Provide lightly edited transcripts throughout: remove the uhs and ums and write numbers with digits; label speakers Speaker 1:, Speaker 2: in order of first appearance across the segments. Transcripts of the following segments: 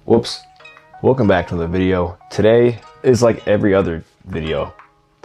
Speaker 1: Whoops. Welcome back to the video. Today is like every other video.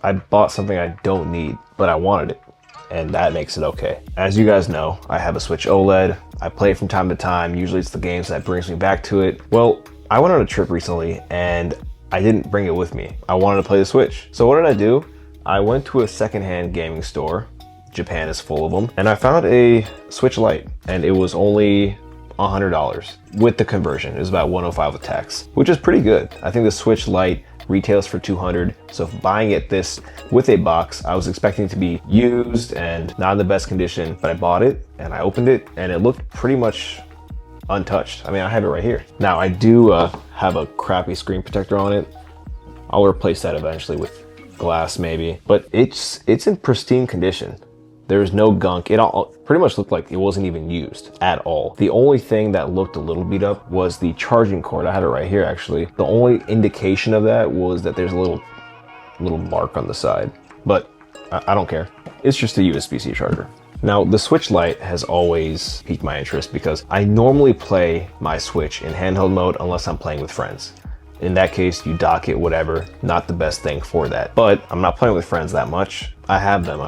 Speaker 1: I bought something I don't need, but I wanted it, and that makes it okay. As you guys know, I have a Switch OLED. I play it from time to time. Usually it's the games that brings me back to it. Well, I went on a trip recently and I didn't bring it with me. I wanted to play the Switch. So what did I do? I went to a secondhand gaming store. Japan is full of them. And I found a Switch Lite, and it was only $100 with the conversion. It was about $105 with tax, which is pretty good. I think the Switch Lite retails for $200. So if buying it this with a box, I was expecting it to be used and not in the best condition, but I bought it and I opened it and it looked pretty much untouched. I mean, I have it right here. Now I do have a crappy screen protector on it. I'll replace that eventually with glass maybe, but it's in pristine condition. There's no gunk. It all pretty much looked like it wasn't even used at all. The only thing that looked a little beat up was the charging cord. I had it right here actually. The only indication of that was that there's a little mark on the side, but I don't care. It's just a USB-C charger. Now, the Switch Lite has always piqued my interest because I normally play my Switch in handheld mode unless I'm playing with friends. In that case, you dock it, whatever. Not the best thing for that. But I'm not playing with friends that much. I have them,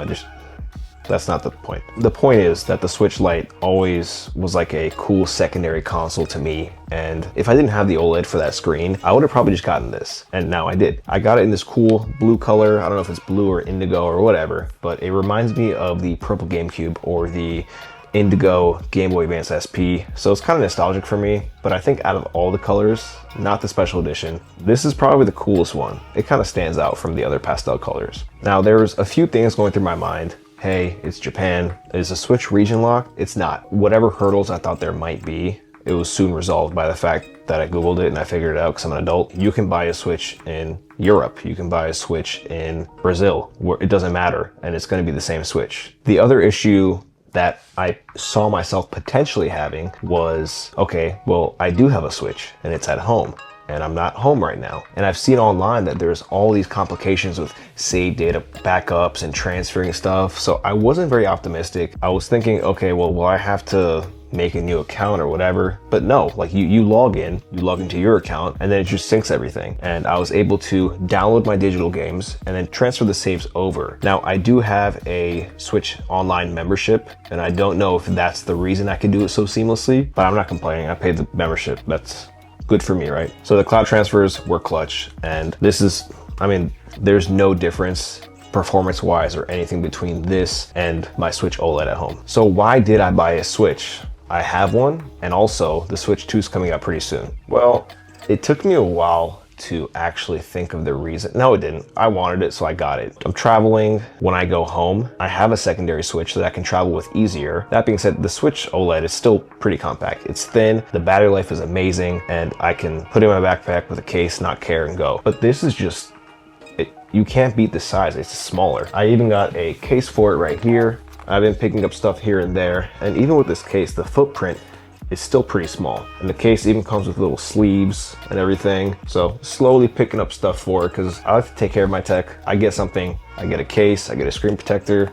Speaker 1: that's not the point. The point is that the Switch Lite always was like a cool secondary console to me. And if I didn't have the OLED for that screen, I would have probably just gotten this. And now I did. I got it in this cool blue color. I don't know if it's blue or indigo or whatever, but it reminds me of the purple GameCube or the indigo Game Boy Advance SP. So it's kind of nostalgic for me, but I think out of all the colors, not the special edition, this is probably the coolest one. It kind of stands out from the other pastel colors. Now there's a few things going through my mind. Hey, it's Japan. Is the Switch region locked? It's not. Whatever hurdles I thought there might be, it was soon resolved by the fact that I Googled it and I figured it out because I'm an adult. You can buy a Switch in Europe. You can buy a Switch in Brazil, where it doesn't matter, and it's going to be the same Switch. The other issue that I saw myself potentially having was, okay, well, I do have a Switch and it's at home. And I'm not home right now. And I've seen online that there's all these complications with save data backups and transferring stuff. So I wasn't very optimistic. I was thinking, okay, well, will I have to make a new account or whatever? But no, like you log into your account and then it just syncs everything. And I was able to download my digital games and then transfer the saves over. Now I do have a Switch Online membership and I don't know if that's the reason I can do it so seamlessly, but I'm not complaining. I paid the membership. That's good for me, right? So the cloud transfers were clutch, and this is, I mean, there's no difference performance-wise or anything between this and my Switch OLED at home. So why did I buy a Switch? I have one, and also the Switch 2 is coming out pretty soon. Well, it took me a while to actually think of the reason. No, it didn't. I wanted it, so I got it. I'm traveling. When I go home, I have a secondary Switch that I can travel with easier. That being said, the Switch OLED is still pretty compact. It's thin, the battery life is amazing, and I can put it in my backpack with a case, not care, and go. But this is just, you can't beat the size. It's smaller. I even got a case for it right here. I've been picking up stuff here and there, and even with this case, the footprint is still pretty small. And the case even comes with little sleeves and everything. So slowly picking up stuff for it because I like to take care of my tech. I get something, I get a case, I get a screen protector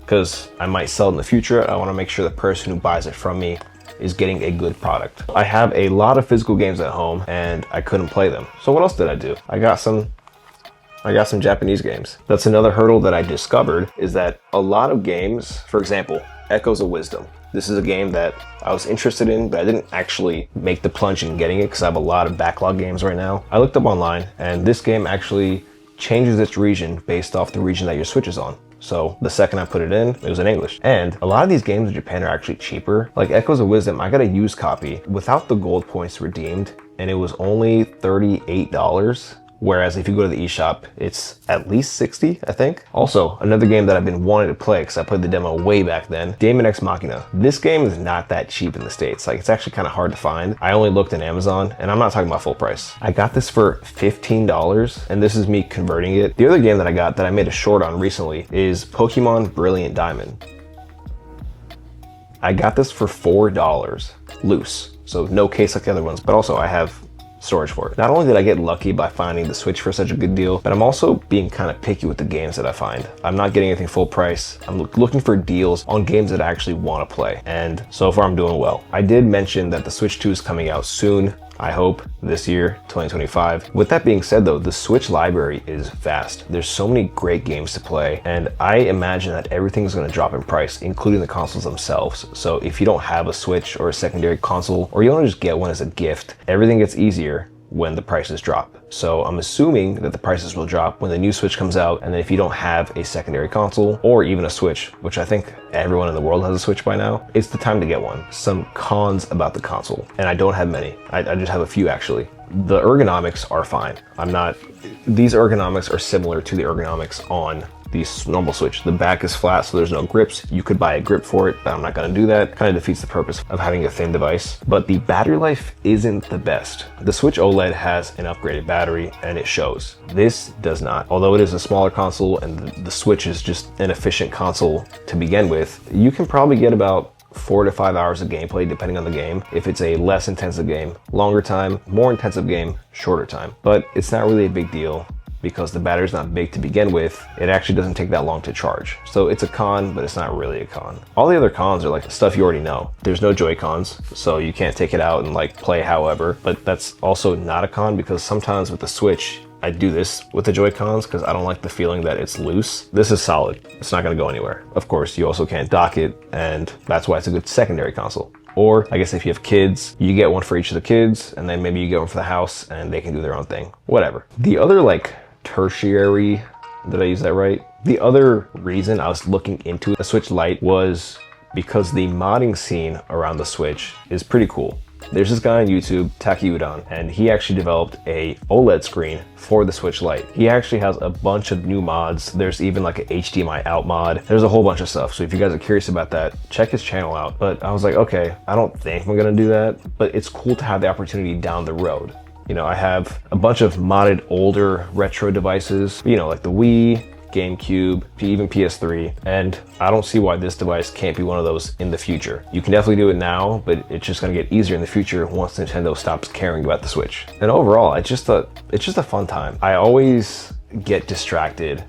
Speaker 1: because I might sell it in the future. I want to make sure the person who buys it from me is getting a good product. I have a lot of physical games at home and I couldn't play them. So what else did I do? I got some Japanese games. That's another hurdle that I discovered is that a lot of games, for example, Echoes of Wisdom. This is a game that I was interested in, but I didn't actually make the plunge in getting it because I have a lot of backlog games right now. I looked up online and this game actually changes its region based off the region that your Switch is on. So the second I put it in, it was in English. And a lot of these games in Japan are actually cheaper. Like Echoes of Wisdom, I got a used copy without the gold points redeemed and it was only $38. Whereas if you go to the eShop, it's at least 60, I think. Also, another game that I've been wanting to play because I played the demo way back then, Daemon X Machina. This game is not that cheap in the States. Like it's actually kind of hard to find. I only looked in Amazon and I'm not talking about full price. I got this for $15 and this is me converting it. The other game that I got that I made a short on recently is Pokemon Brilliant Diamond. I got this for $4 loose. So no case like the other ones, but also I have storage for it. Not only did I get lucky by finding the Switch for such a good deal, but I'm also being kind of picky with the games that I find. I'm not getting anything full price. I'm looking for deals on games that I actually want to play. And so far I'm doing well. I did mention that the Switch 2 is coming out soon. I hope this year, 2025. With that being said though, the Switch library is vast. There's so many great games to play, and I imagine that everything's gonna drop in price, including the consoles themselves. So if you don't have a Switch or a secondary console, or you wanna just get one as a gift, everything gets easier when the prices drop. So I'm assuming that the prices will drop when the new Switch comes out, and then if you don't have a secondary console or even a Switch, which I think everyone in the world has a Switch by now, it's the time to get one. Some cons about the console, and I don't have many. I just have a few actually. The ergonomics are fine. These ergonomics are similar to the ergonomics on the normal Switch. The back is flat, so there's no grips. You could buy a grip for it, but I'm not gonna do that. Kind of defeats the purpose of having a thin device. But the battery life isn't the best. The Switch OLED has an upgraded battery, and it shows. This does not. Although it is a smaller console and the Switch is just an efficient console to begin with, you can probably get about 4 to 5 hours of gameplay depending on the game. If it's a less intensive game, longer time, more intensive game, shorter time. But it's not really a big deal because the battery's not big to begin with. It actually doesn't take that long to charge. So it's a con, but it's not really a con. All the other cons are like stuff you already know. There's no Joy-Cons, so you can't take it out and like play however, but that's also not a con because sometimes with the Switch, I do this with the Joy-Cons because I don't like the feeling that it's loose. This is solid. It's not gonna go anywhere. Of course, you also can't dock it, and that's why it's a good secondary console. Or I guess if you have kids, you get one for each of the kids, and then maybe you get one for the house and they can do their own thing, whatever. The other like tertiary, did I use that right? The other reason I was looking into a Switch Lite was because the modding scene around the Switch is pretty cool. There's this guy on YouTube, Taki Udon, and he actually developed a OLED screen for the Switch Lite. He actually has a bunch of new mods. There's even like an HDMI out mod. There's a whole bunch of stuff. So if you guys are curious about that, check his channel out. But I was like, okay, I don't think I'm gonna do that, but it's cool to have the opportunity down the road. You know, I have a bunch of modded older retro devices, you know, like the Wii, GameCube, even PS3, and I don't see why this device can't be one of those in the future. You can definitely do it now, but it's just gonna get easier in the future once Nintendo stops caring about the Switch. And overall, it's just a fun time. I always get distracted,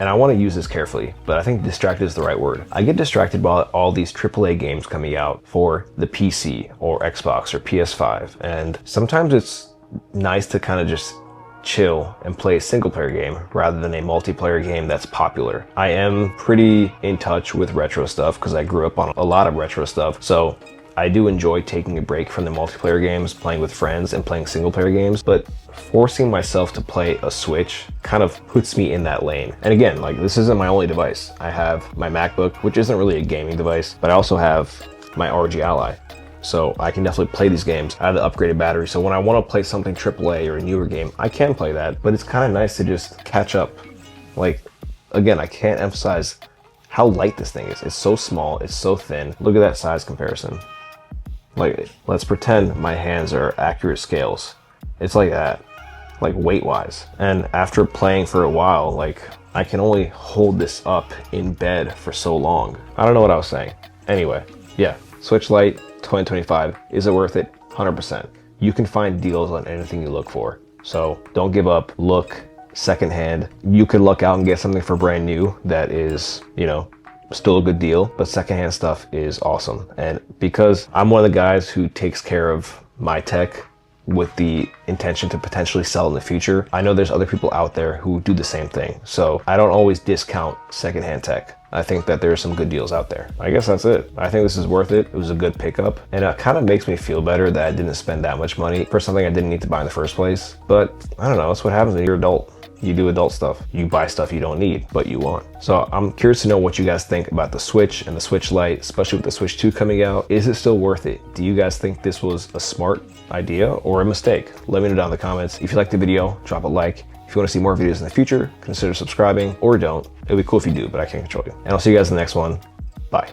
Speaker 1: and I want to use this carefully, but I think distracted is the right word. I get distracted by all these AAA games coming out for the PC or Xbox or PS5, and sometimes it's nice to kind of just chill and play a single player game rather than a multiplayer game that's popular. I am pretty in touch with retro stuff because I grew up on a lot of retro stuff. So I do enjoy taking a break from the multiplayer games, playing with friends and playing single player games, but forcing myself to play a Switch kind of puts me in that lane. And again, like this isn't my only device. I have my MacBook, which isn't really a gaming device, but I also have my ROG Ally. So I can definitely play these games. I have the upgraded battery, so when I want to play something AAA or a newer game, I can play that, but it's kind of nice to just catch up. Like, again, I can't emphasize how light this thing is. It's so small, it's so thin. Look at that size comparison. Like, let's pretend my hands are accurate scales. It's like that, like weight-wise. And after playing for a while, like, I can only hold this up in bed for so long. I don't know what I was saying. Anyway, yeah, Switch Lite 2025. Is it worth it? 100%. You can find deals on anything you look for. So don't give up. Look secondhand. You could luck out and get something for brand new that is, you know, still a good deal, but secondhand stuff is awesome. And because I'm one of the guys who takes care of my tech with the intention to potentially sell in the future, I know there's other people out there who do the same thing. So I don't always discount secondhand tech. I think that there's some good deals out there. I guess that's it. I think this is worth it. It was a good pickup, and it kind of makes me feel better that I didn't spend that much money for something I didn't need to buy in the first place. But I don't know, that's what happens when you're an adult. You do adult stuff. You buy stuff you don't need, but you want. So I'm curious to know what you guys think about the Switch and the Switch Lite, especially with the Switch 2 coming out. Is it still worth it? Do you guys think this was a smart idea or a mistake? Let me know down in the comments. If you liked the video, drop a like. If you want to see more videos in the future, consider subscribing, or don't. It'll be cool if you do, but I can't control you. And I'll see you guys in the next one. Bye.